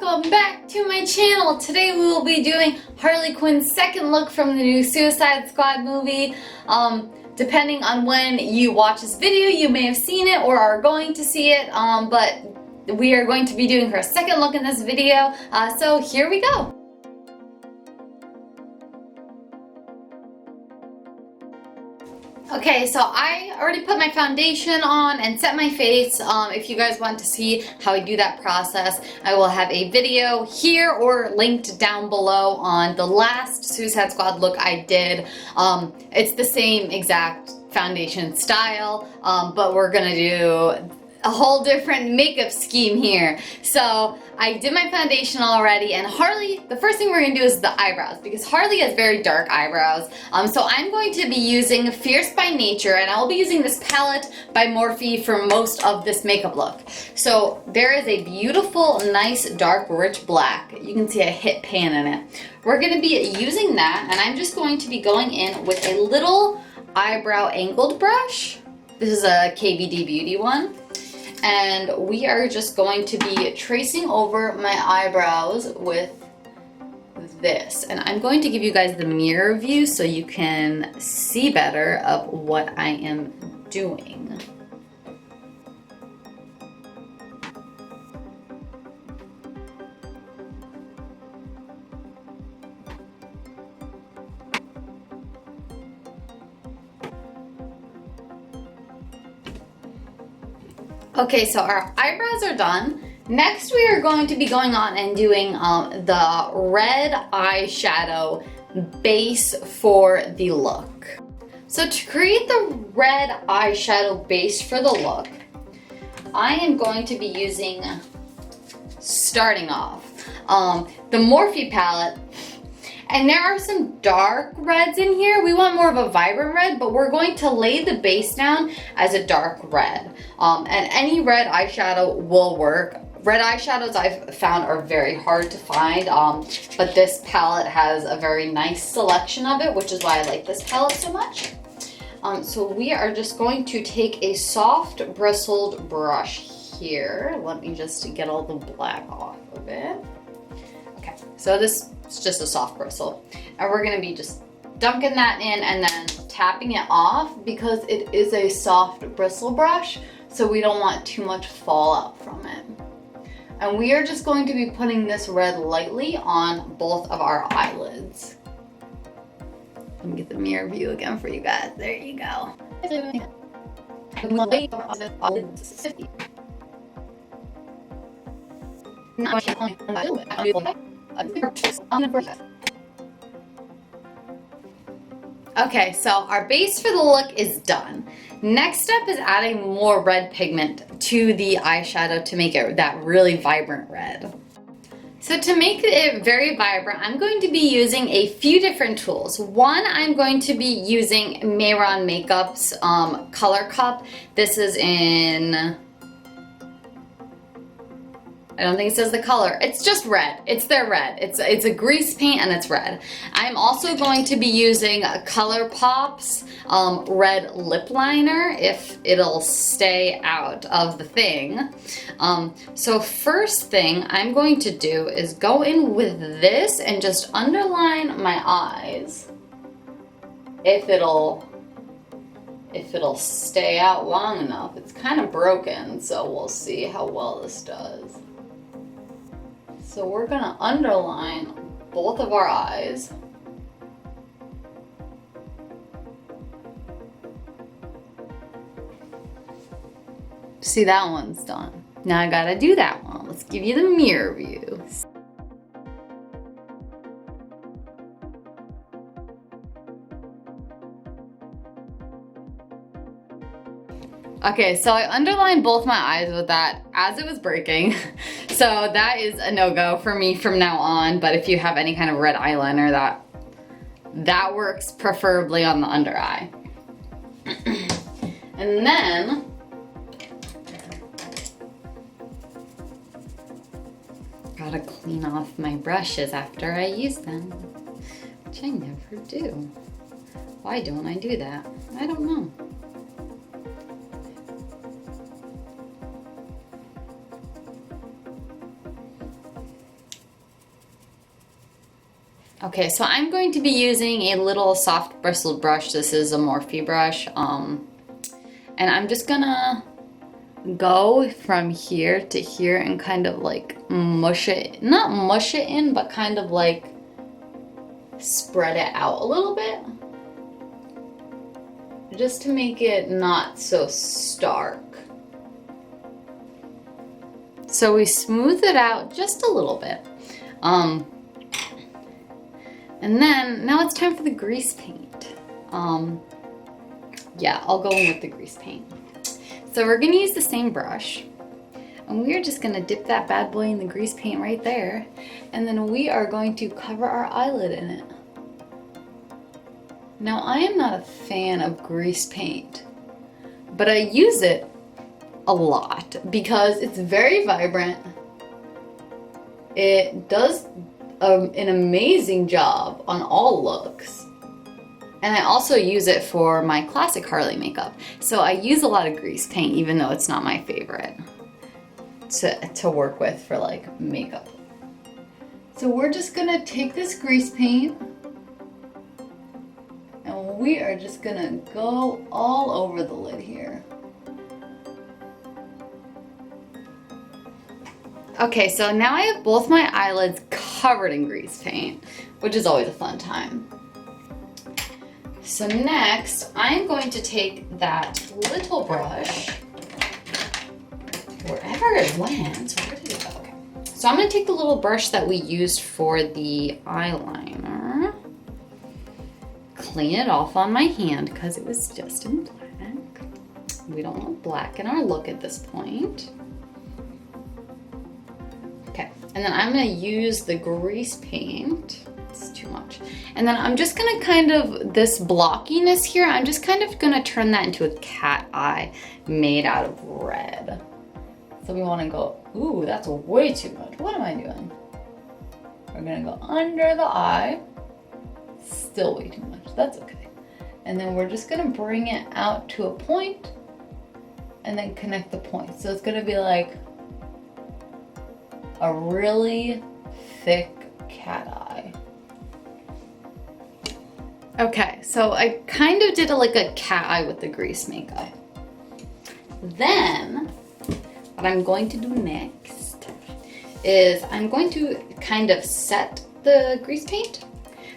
welcome back to my channel. Today we will be doing Harley Quinn's second look from the new Suicide Squad movie. Depending on when you watch this video, you may have seen it or are going to see it, but we are going to be doing her second look in this video, so here we go. Okay, so I already put my foundation on and set my face. If you guys want to see how I do that process, I will have a video here or linked down below on the last Suicide Squad look I did. It's the same exact foundation style, but we're gonna do a whole different makeup scheme here. So I did my foundation already, and Harley, the first thing we're gonna do is the eyebrows, because Harley has very dark eyebrows. So I'm going to be using Fierce by Nature, and I'll be using this palette by Morphe for most of this makeup look. So there is a beautiful, nice, dark, rich black. You can see I hit pan in it. We're gonna be using that, and I'm just going to be going in with a little eyebrow angled brush. This is a KVD Beauty one. And we are just going to be tracing over my eyebrows with this. And I'm going to give you guys the mirror view so you can see better of what I am doing. Okay, so our eyebrows are done. Next we are going to be going on and doing the red eyeshadow base for the look. So to create the red eyeshadow base for the look, I am going to be using, starting off, the Morphe palette. And there are some dark reds in here. We want more of a vibrant red, but we're going to lay the base down as a dark red. And any red eyeshadow will work. Red eyeshadows I've found are very hard to find, but this palette has a very nice selection of it, which is why I like this palette so much. So we are just going to take a soft bristled brush here. Let me just get all the black off of it. Okay, so this is just a soft bristle. And we're gonna be just dunking that in and then tapping it off because it is a soft bristle brush, so we don't want too much fallout from it. And we are just going to be putting this red lightly on both of our eyelids. Let me get the mirror view again for you guys. There you go. Okay, so our base for the look is done. Next step is adding more red pigment to the eyeshadow to make it that really vibrant red. So to make it very vibrant, I'm going to be using a few different tools. One, I'm going to be using Mayron Makeup's Color Cup. This is in, I don't think it says the color. It's just red. It's their red. It's a grease paint and it's red. I'm also going to be using ColourPop's red lip liner if it'll stay out of the thing. So first thing I'm going to do is go in with this and just underline my eyes. If it'll stay out long enough. It's kind of broken, so we'll see how well this does. So we're gonna underline both of our eyes. See, that one's done. Now I gotta do that one. Let's give you the mirror view. Okay, so I underlined both my eyes with that as it was breaking. So that is a no-go for me from now on, but if you have any kind of red eyeliner, that works preferably on the under eye. And then, gotta clean off my brushes after I use them, which I never do. Why don't I do that? I don't know. Okay, so I'm going to be using a little soft bristled brush. This is a Morphe brush. And I'm just gonna go from here to here and kind of like mush it, not mush it in, but kind of like spread it out a little bit. Just to make it not so stark. So we smooth it out just a little bit. And then now it's time for the grease paint. Yeah, I'll go in with the grease paint. So we're gonna use the same brush, and we are just gonna dip that bad boy in the grease paint right there, and then we are going to cover our eyelid in it. Now, I am not a fan of grease paint, but I use it a lot because it's very vibrant. It does an amazing job on all looks. And I also use it for my classic Harley makeup. So I use a lot of grease paint, even though it's not my favorite to work with for like makeup. So we're just gonna take this grease paint and we are just gonna go all over the lid here. Okay, so now I have both my eyelids covered in grease paint, which is always a fun time. So next, I'm going to take that little brush, wherever it went, where did it go? Okay. So I'm gonna take the little brush that we used for the eyeliner, clean it off on my hand because it was just in black. We don't want black in our look at this point. Okay, and then I'm gonna use the grease paint. It's too much. And then I'm just gonna kind of, this blockiness here, I'm just kind of gonna turn that into a cat eye made out of red. So we wanna go, ooh, that's way too much. What am I doing? We're gonna go under the eye. Still way too much, that's okay. And then we're just gonna bring it out to a point and then connect the points. So it's gonna be like a really thick cat eye. Okay, so I kind of did like a cat eye with the grease makeup. Then, what I'm going to do next is I'm going to kind of set the grease paint.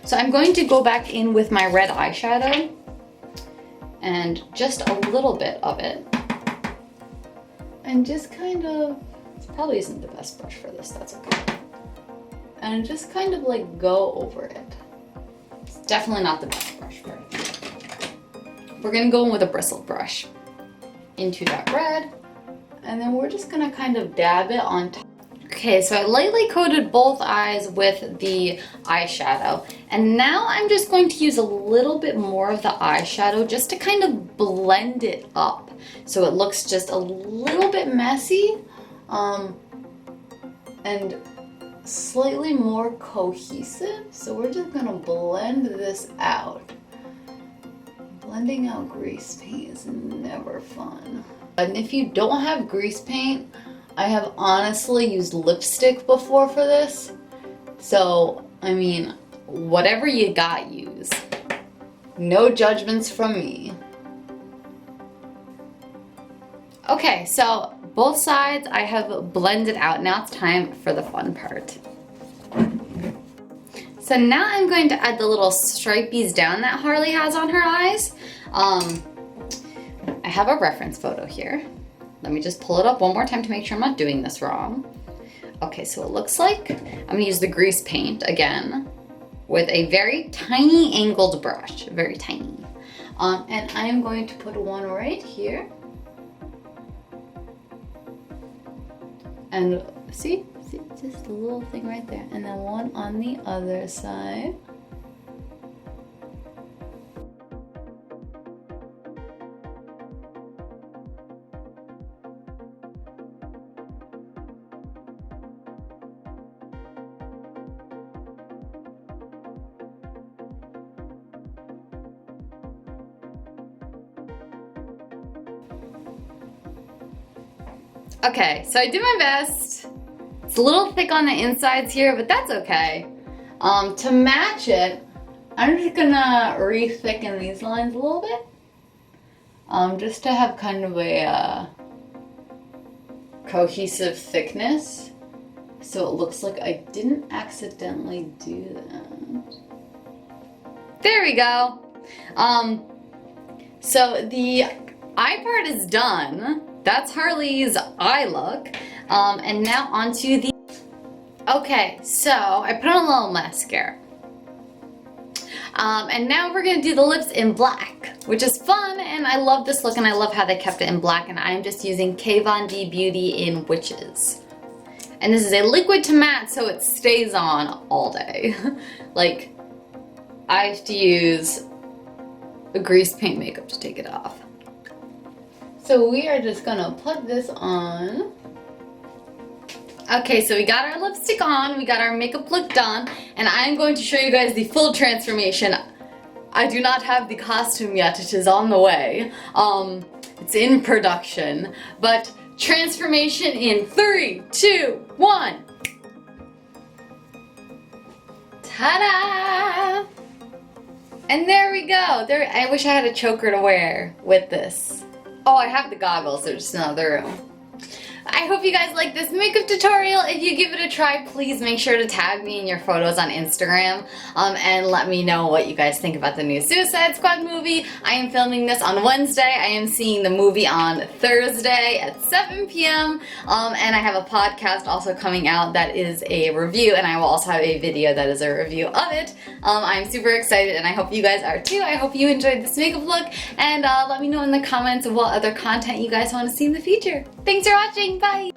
So I'm going to go back in with my red eyeshadow and just a little bit of it. And just kind of, this probably isn't the best brush for this, that's okay. And just kind of like go over it. It's definitely not the best brush for it. We're gonna go in with a bristled brush into that red, and then we're just gonna kind of dab it on top. Okay, so I lightly coated both eyes with the eyeshadow, and now I'm just going to use a little bit more of the eyeshadow just to kind of blend it up so it looks just a little bit messy and slightly more cohesive. So we're just gonna blend this out. Blending out grease paint is never fun. And if you don't have grease paint, I have honestly used lipstick before for this. So, I mean, whatever you got, use. No judgments from me. Okay, so both sides I have blended out. Now it's time for the fun part. So now I'm going to add the little stripies down that Harley has on her eyes. I have a reference photo here. Let me just pull it up one more time to make sure I'm not doing this wrong. Okay, so it looks like I'm gonna use the grease paint again with a very tiny angled brush, very tiny. And I am going to put one right here. And see, just a little thing right there. And then one on the other side. Okay, so I did my best. It's a little thick on the insides here, but that's okay. To match it, I'm just gonna re-thicken these lines a little bit. Just to have kind of a cohesive thickness. So it looks like I didn't accidentally do that. There we go. So the eye part is done. That's Harley's eye look. And now onto the... Okay, so I put on a little mascara. And now we're gonna do the lips in black, which is fun, and I love this look and I love how they kept it in black, and I'm just using Kat Von D Beauty in Witches. And this is a liquid to matte, so it stays on all day. Like, I have to use a grease paint makeup to take it off. So we are just gonna put this on. Okay, so we got our lipstick on, we got our makeup look done, and I'm going to show you guys the full transformation. I do not have the costume yet, it is on the way. It's in production, but transformation in 3, 2, 1. Ta-da! And there we go. There, I wish I had a choker to wear with this. Oh, I have the goggles, they're just in the other room. I hope you guys like this makeup tutorial. If you give it a try, please make sure to tag me in your photos on Instagram and let me know what you guys think about the new Suicide Squad movie. I am filming this on Wednesday. I am seeing the movie on Thursday at 7 p.m. And I have a podcast also coming out that is a review, and I will also have a video that is a review of it. I'm super excited, and I hope you guys are too. I hope you enjoyed this makeup look, and let me know in the comments what other content you guys want to see in the future. Thanks for watching. Bye!